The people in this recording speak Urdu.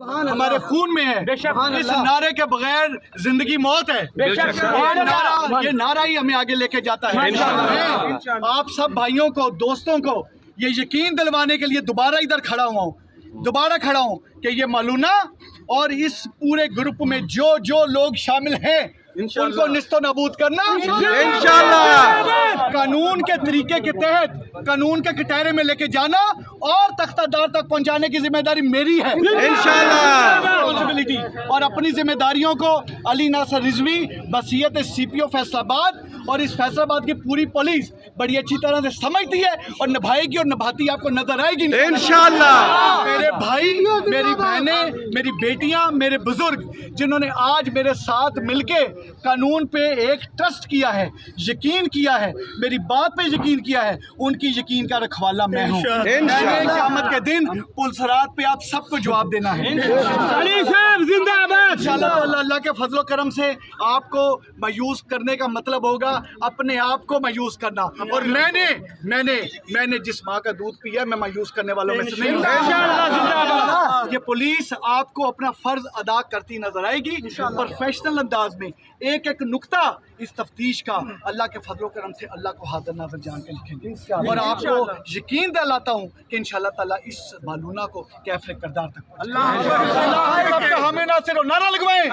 ہمارے خون میں ہے. اس نعرے کے بغیر زندگی موت ہے. یہ نعرہ ہی ہمیں آگے لے کے جاتا ہے. میں آپ سب بھائیوں کو، دوستوں کو یہ یقین دلوانے کے لیے دوبارہ ادھر کھڑا ہوں کہ یہ ملونہ اور اس پورے گروپ میں جو لوگ شامل ہیں ان کو نیست و نابود کرنا انشاءاللہ، قانون کے طریقے کے تحت قانون کے کٹہرے میں لے کے جانا اور تختہ دار تک پہنچانے کی ذمہ داری میری ہے انشاءاللہ. اور اپنی ذمہ داریوں کو علی ناصر رضوی بصیت سی پی او فیصل آباد اور اس فیصل آباد کی پوری پولیس بڑی اچھی طرح سے سمجھتی ہے اور نبھائے گی اور نبھاتی آپ کو نظر آئے گی انشاءاللہ. میرے بھائی، میری بہنیں، میری بیٹیاں، میرے بزرگ جنہوں نے آج میرے ساتھ مل کے قانون پہ ایک ٹرسٹ کیا ہے، یقین کیا ہے، میری بات پہ یقین کیا ہے، ان کی یقین کا رکھوالا میں ہوں. قیامت کے دن پلسرات پہ آپ سب کو جواب دینا ہے انشاءاللہ تعالی. اللہ کے فضل و کرم سے آپ کو مایوس کرنے کا مطلب ہوگا اپنے آپ کو مایوس کرنا. اور میں نے جس ماں کا دودھ پیا میں مایوس کرنے والوں میں سے نہیں ہوں. یہ پولیس آپ کو اپنا فرض ادا کرتی نظر آئے گی پروفیشنل انداز میں. ایک نقطہ اس تفتیش کا اللہ کے فضل و کرم سے اللہ کو حاضر ناظر جان کے لکھیں گے. اور آپ کو یقین دلاتا ہوں کہ انشاءاللہ تعالیٰ اس ملونہ کو کیفر کردار تک اللہ حامی ناصر نعرہ لگوائیں.